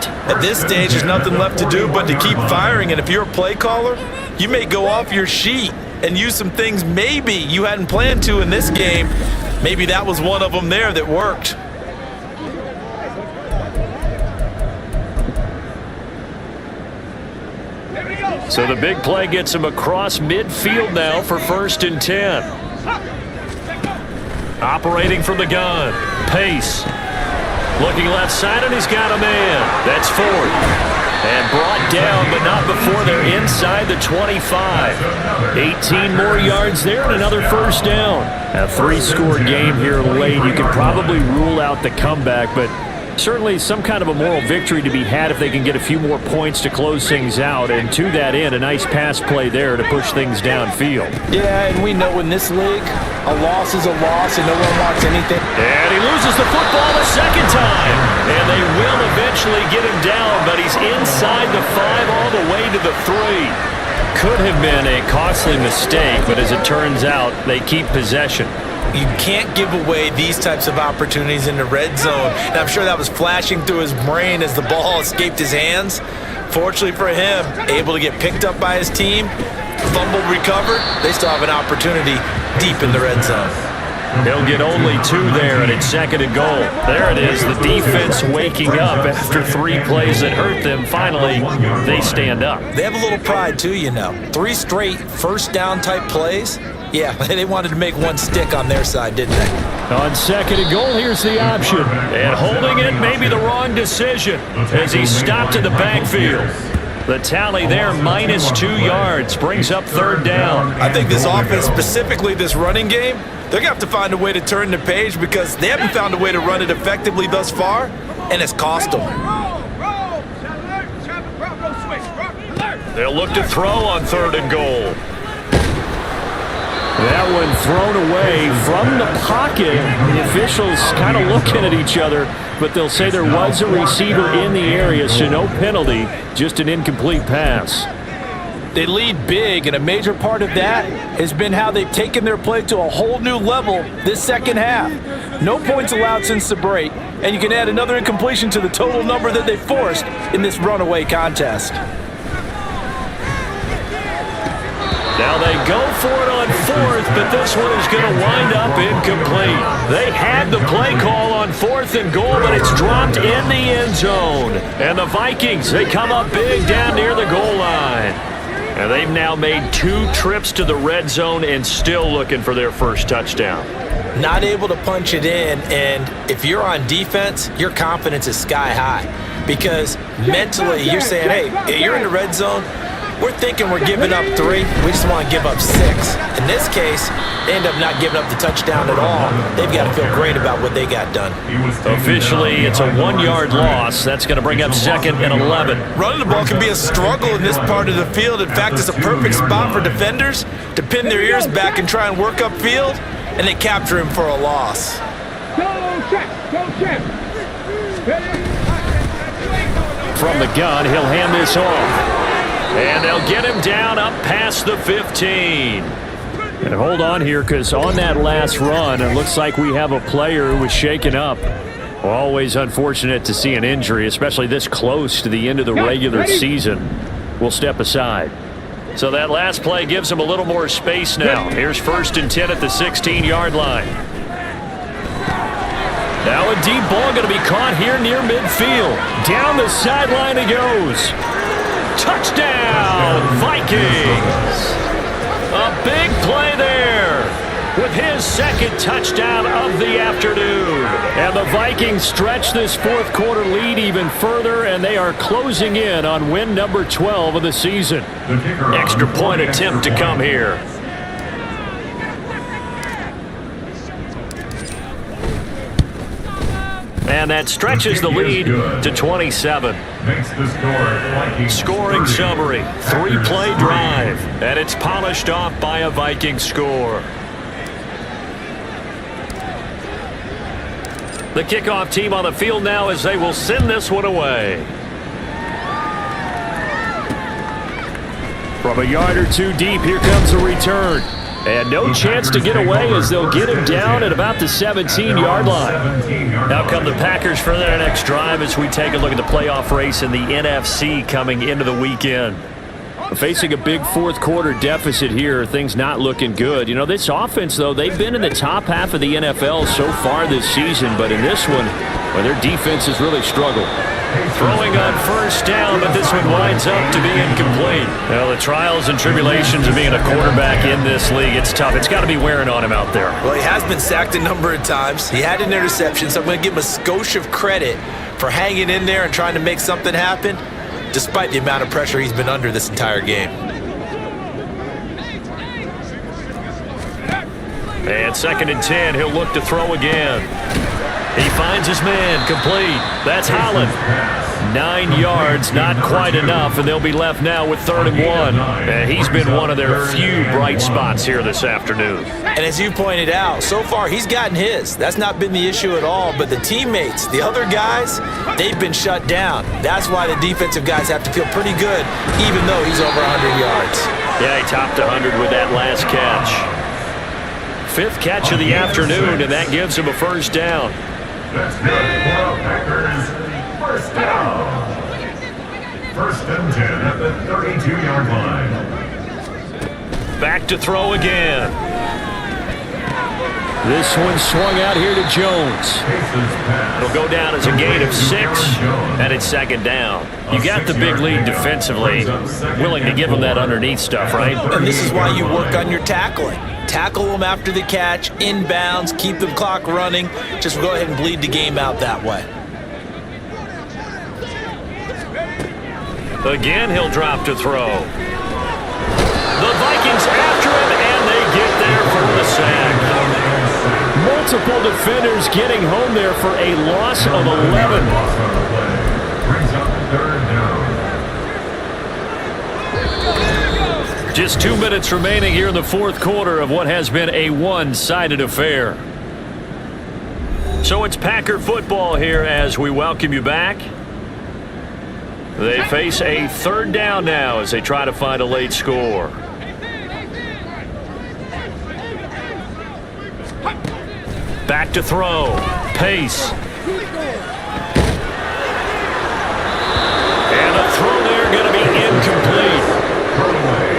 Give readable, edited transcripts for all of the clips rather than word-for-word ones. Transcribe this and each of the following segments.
left. At this stage, there's nothing left to do but to keep firing, and if you're a play caller, you may go off your sheet and use some things maybe you hadn't planned to in this game. Maybe that was one of them there that worked. So the big play gets him across midfield now for 1st and 10. Operating from the gun. Pace. Looking left side, and he's got a man. That's 4th. And brought down, but not before they're inside the 25. 18 more yards there and another 1st down. A 3-score game here late. You can probably rule out the comeback, but certainly some kind of a moral victory to be had if they can get a few more points to close things out. And to that end, a nice pass play there to push things downfield. Yeah, and we know in this league, a loss is a loss and no one wants anything. And he loses the football the second time. And they will eventually get him down, but he's inside the 5 all the way to the 3. Could have been a costly mistake, but as it turns out, they keep possession. You can't give away these types of opportunities in the red zone. And I'm sure that was flashing through his brain as the ball escaped his hands. Fortunately for him, able to get picked up by his team, fumbled, recovered. They still have an opportunity deep in the red zone. They'll get only 2 there, and it's 2nd and goal. There it is, the defense waking up after 3 plays that hurt them. Finally, they stand up. They have a little pride, too, you know. 3 straight 1st down type plays. Yeah, they wanted to make one stick on their side, didn't they? On 2nd and goal, here's the option. And holding it may be the wrong decision as he stopped in the backfield. The tally there, -2 yards, brings up 3rd down. I think this offense, specifically this running game, they're going to have to find a way to turn the page because they haven't found a way to run it effectively thus far, and it's cost them. They'll look to throw on 3rd and goal. That one thrown away from the pocket. The officials kind of looking at each other, but they'll say there was a receiver in the area, so no penalty, just an incomplete pass. They lead big, and a major part of that has been how they've taken their play to a whole new level this second half. No points allowed since the break, and you can add another incompletion to the total number that they forced in this runaway contest. Now they go for it on 4th, but this one is going to wind up incomplete. They had the play call on 4th and goal, but it's dropped in the end zone. And the Vikings, they come up big down near the goal line. And they've now made 2 trips to the red zone and still looking for their 1st touchdown. Not able to punch it in, and if you're on defense, your confidence is sky high. Because mentally, you're saying, hey, you're in the red zone, we're thinking we're giving up 3. We just want to give up 6. In this case, they end up not giving up the touchdown at all. They've got to feel great about what they got done. Officially, it's a 1-yard loss. That's going to bring up 2nd and 11. Running the ball can be a struggle in this part of the field. In fact, it's a perfect spot for defenders to pin their ears back and try and work upfield, and they capture him for a loss. From the gun, he'll hand this off. And they'll get him down up past the 15. And hold on here, because on that last run, it looks like we have a player who was shaken up. Always unfortunate to see an injury, especially this close to the end of the regular season. We'll step aside. So that last play gives him a little more space now. Here's 1st and 10 at the 16-yard line. Now a deep ball going to be caught here near midfield. Down the sideline it goes. Touchdown, Vikings! A big play there with his 2nd touchdown of the afternoon. And the Vikings stretch this 4th quarter lead even further, and they are closing in on win number 12 of the season. Extra point attempt to come here. And that stretches the lead to 27. Scoring summary, 3-play drive, and it's polished off by a Viking score. The kickoff team on the field now as they will send this one away. From a yard or 2 deep, here comes a return. And no chance to get away as they'll get him down at about the 17-yard line. Now come the Packers for their next drive as we take a look at the playoff race in the NFC coming into the weekend. Facing a big fourth-quarter deficit here, things not looking good. You know, this offense, though, they've been in the top half of the NFL so far this season, but in this one, well, their defense has really struggled. Throwing on first down, but this one winds up to be incomplete. Well, the trials and tribulations of being a quarterback in this league, it's tough. It's got to be wearing on him out there. Well, he has been sacked a number of times. He had an interception, so I'm going to give him a skosh of credit for hanging in there and trying to make something happen, despite the amount of pressure he's been under this entire game. And 2nd and 10, he'll look to throw again. He finds his man, complete. That's Holland. 9 yards, not quite enough, and they'll be left now with 3rd and 1. And he's been one of their few bright spots here this afternoon. And as you pointed out, so far he's gotten his. That's not been the issue at all, but the teammates, the other guys, they've been shut down. That's why the defensive guys have to feel pretty good, even though he's over 100 yards. Yeah, he topped 100 with that last catch. 5th catch of the afternoon, and that gives him a first down. That's good for Packers. First down. 1st and 10 at the 32-yard line. Back to throw again. This one swung out here to Jones. It'll go down as a gain of 6, and it's 2nd down. You got the big lead defensively, willing to give them that underneath stuff, right? And this is why you work on your tackling. Tackle them after the catch, inbounds, keep the clock running. Just go ahead and bleed the game out that way. Again, he'll drop to throw. The Vikings after him, and they get there for the sack. Multiple defenders getting home there for a loss of 11. Brings up 3rd down. Just 2 minutes remaining here in the fourth quarter of what has been a one-sided affair. So it's Packer football here as we welcome you back. They face a 3rd down now as they try to find a late score. Back to throw. Pace. And a throw there going to be incomplete.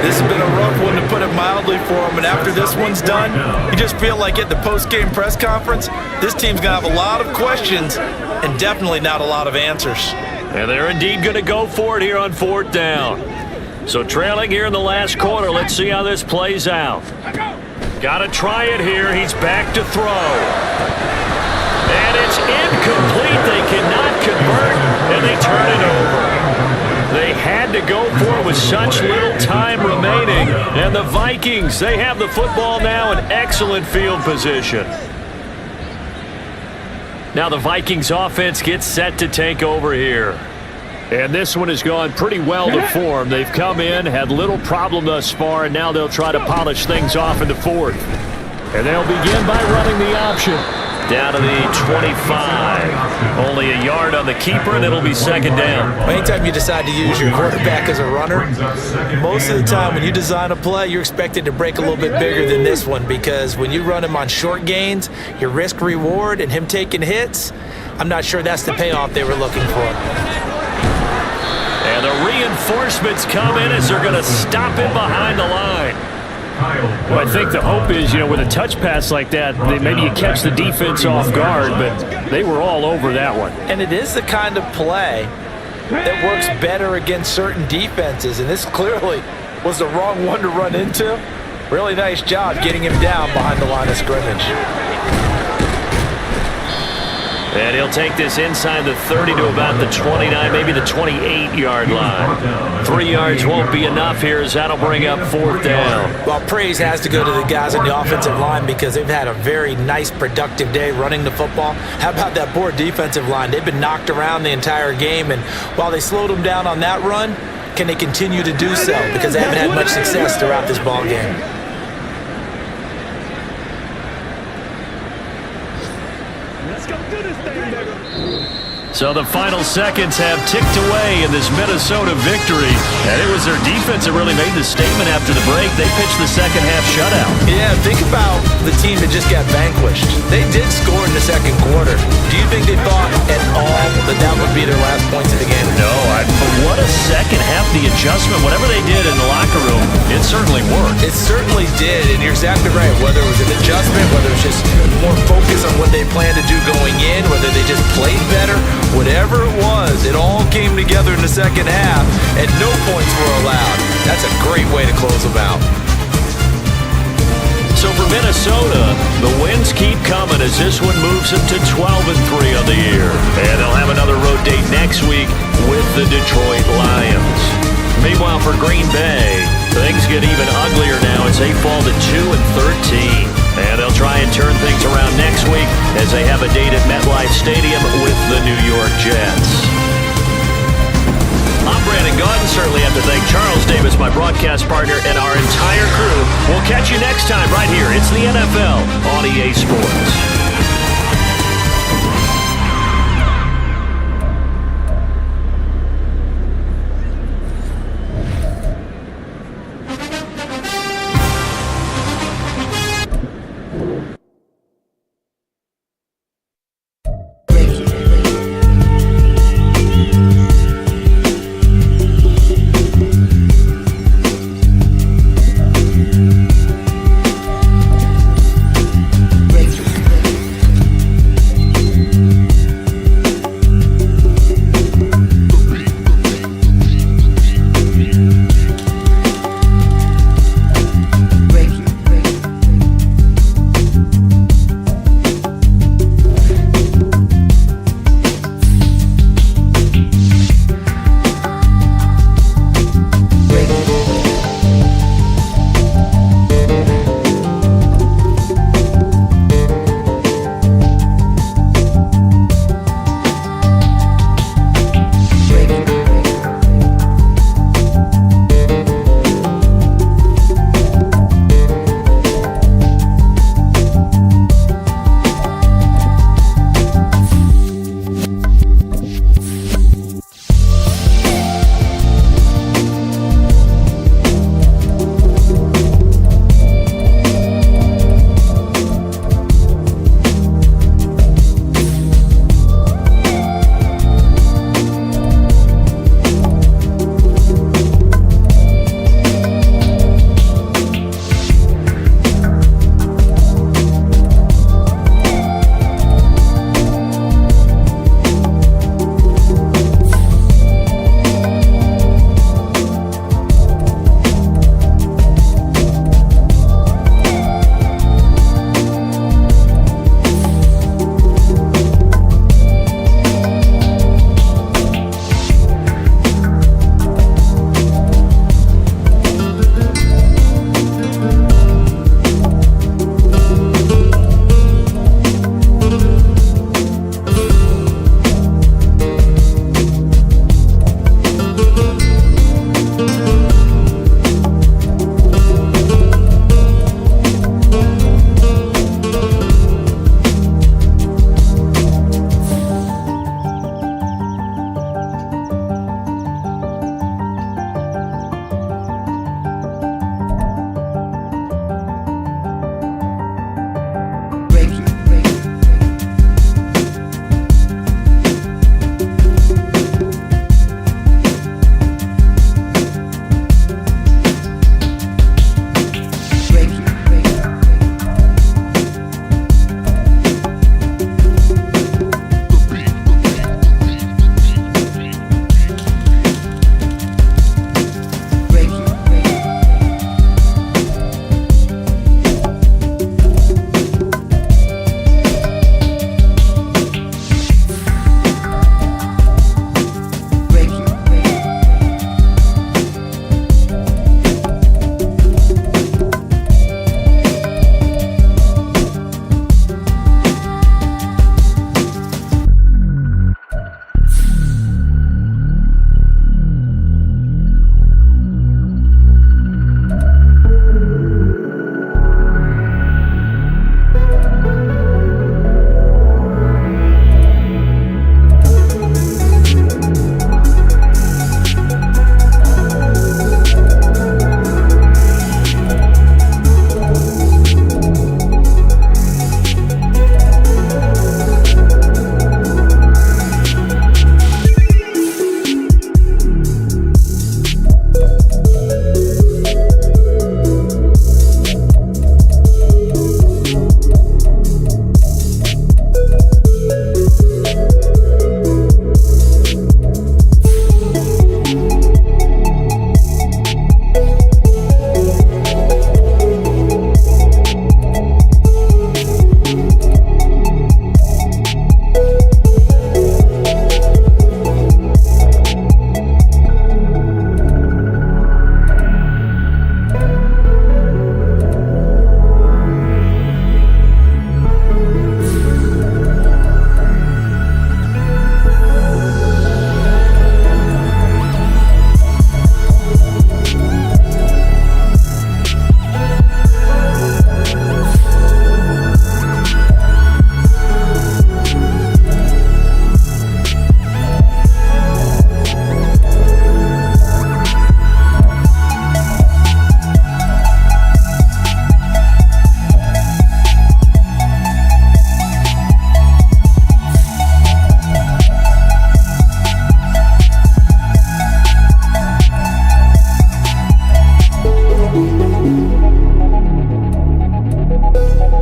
This has been a rough one, to put it mildly, for him. And after this one's done, you just feel like at the post-game press conference, this team's going to have a lot of questions and definitely not a lot of answers. And they're indeed going to go for it here on 4th down. So trailing here in the last quarter, let's see how this plays out. Got to try it here. He's back to throw. And it's incomplete. They cannot convert, and they turn it over. They had to go for it with such little time remaining. And the Vikings, they have the football now in excellent field position. Now the Vikings offense gets set to take over here. And this one has gone pretty well to form. They've come in, had little problem thus far, and now they'll try to polish things off in the 4th. And they'll begin by running the option. Down to the 25. Only a yard on the keeper, and it'll be 2nd down. Anytime you decide to use your quarterback as a runner, most of the time when you design a play, you're expected to break a little bit bigger than this one, because when you run him on short gains, your risk-reward and him taking hits, I'm not sure that's the payoff they were looking for. And the reinforcements come in as they're going to stop him behind the line. Well, I think the hope is, you know, with a touch pass like that, maybe you catch the defense off guard, but they were all over that one. And it is the kind of play that works better against certain defenses, and this clearly was the wrong one to run into. Really nice job getting him down behind the line of scrimmage. And he'll take this inside the 30 to about the 29, maybe the 28-yard line. 3 yards won't be enough here as that'll bring up 4th down. Well, praise has to go to the guys on the offensive line because they've had a very nice, productive day running the football. How about that poor defensive line? They've been knocked around the entire game, and while they slowed them down on that run, can they continue to do so? Because they haven't had much success throughout this ball game. So the final seconds have ticked away in this Minnesota victory. And it was their defense that really made the statement after the break. They pitched the second half shutout. Yeah, think about the team that just got vanquished. They did score in the second quarter. Do you think they thought at all that that would be their last points of the game? No, but what a second half. The adjustment, whatever they did in the locker room, it certainly worked. It certainly did, and you're exactly right. Whether it was an adjustment, whether it was just more focus on what they planned to do going in, whether they just played better, whatever it was, it all came together in the second half, and no points were allowed. That's a great way to close them out. So for Minnesota, the wins keep coming as this one moves them to 12-3 on the year. And they'll have another road date next week with the Detroit Lions. Meanwhile, for Green Bay, things get even uglier now as they fall to 2-13. And they'll try and turn things around next week as they have a date at MetLife Stadium with the New York Jets. I'm Brandon Gaudin. Certainly have to thank Charles Davis, my broadcast partner, and our entire crew. We'll catch you next time right here. It's the NFL on EA Sports.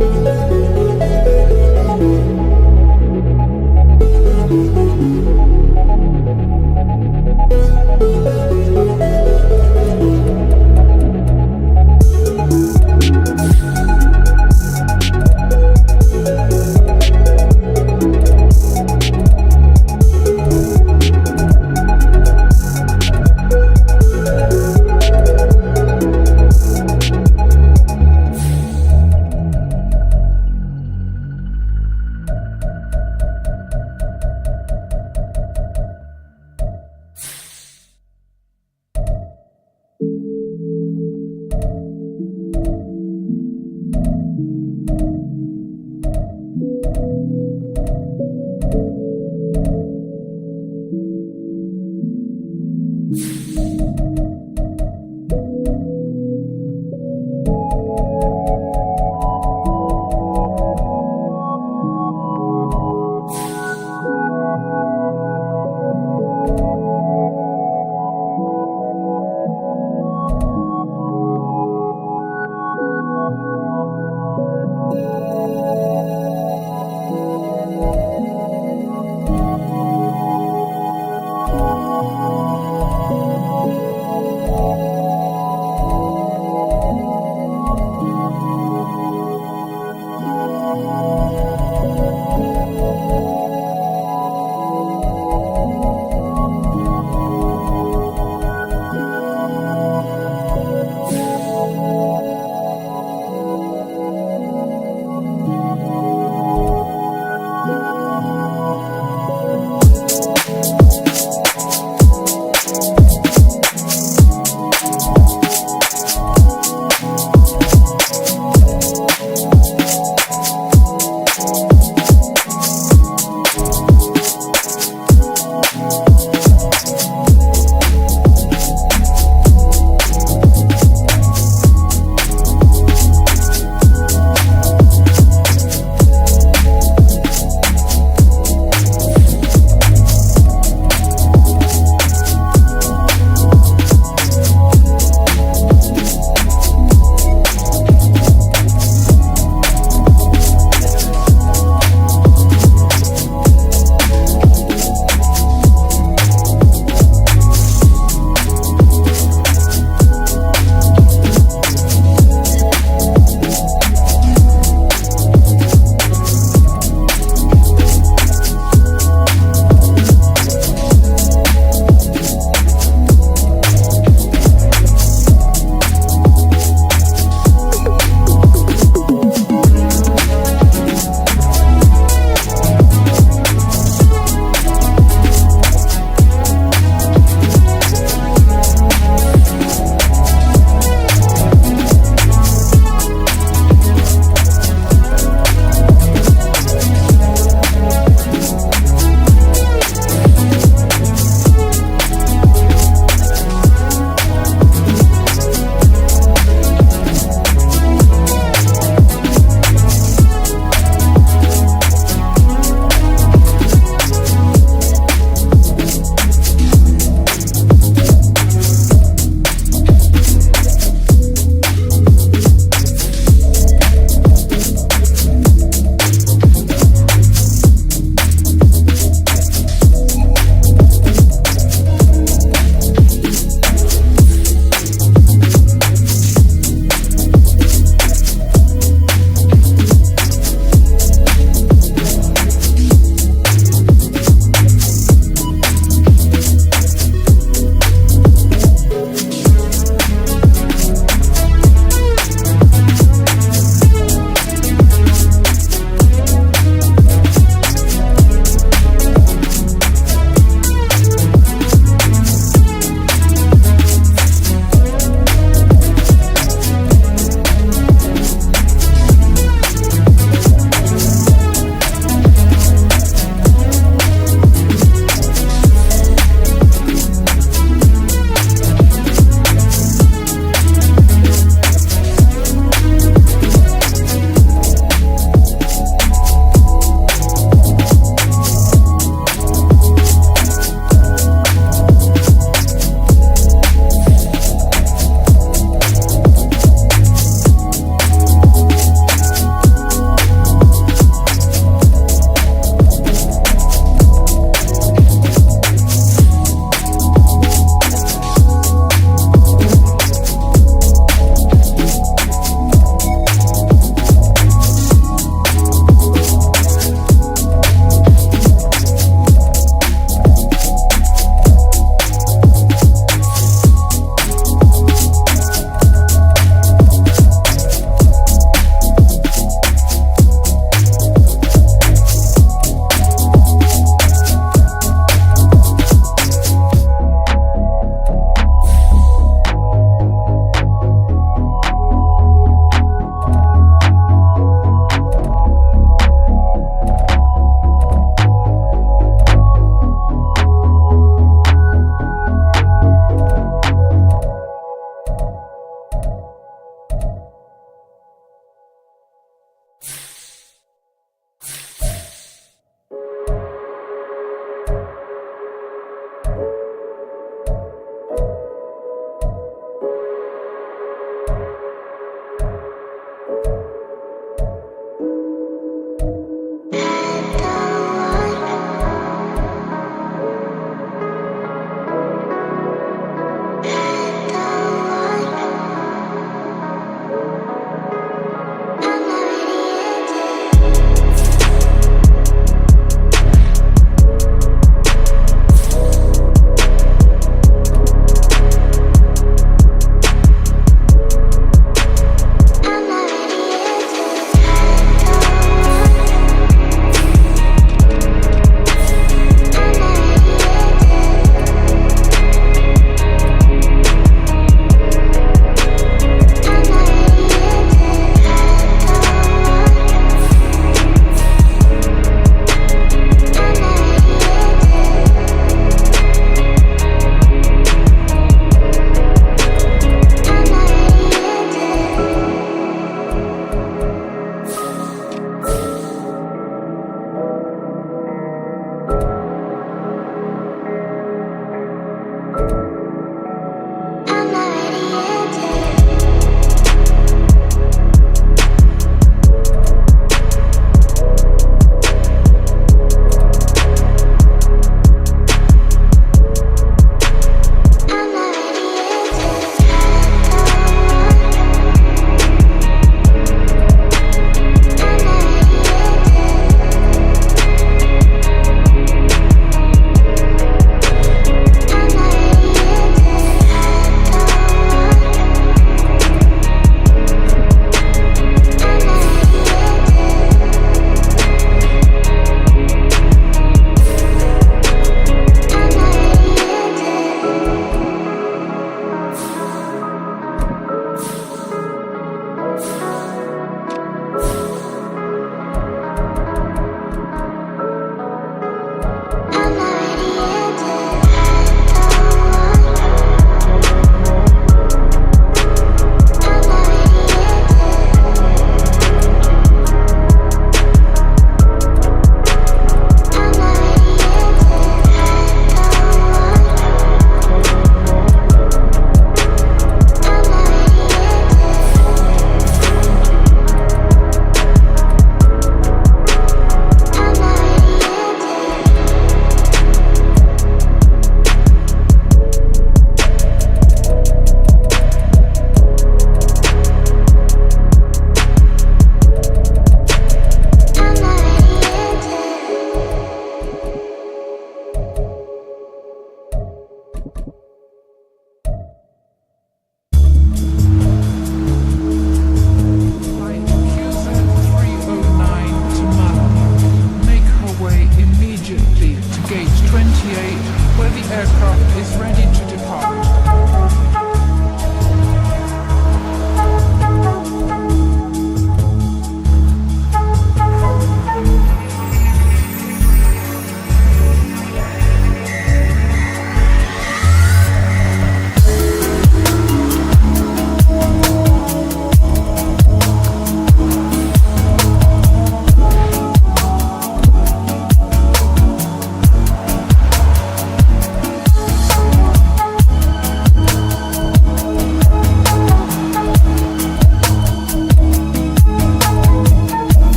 Packers.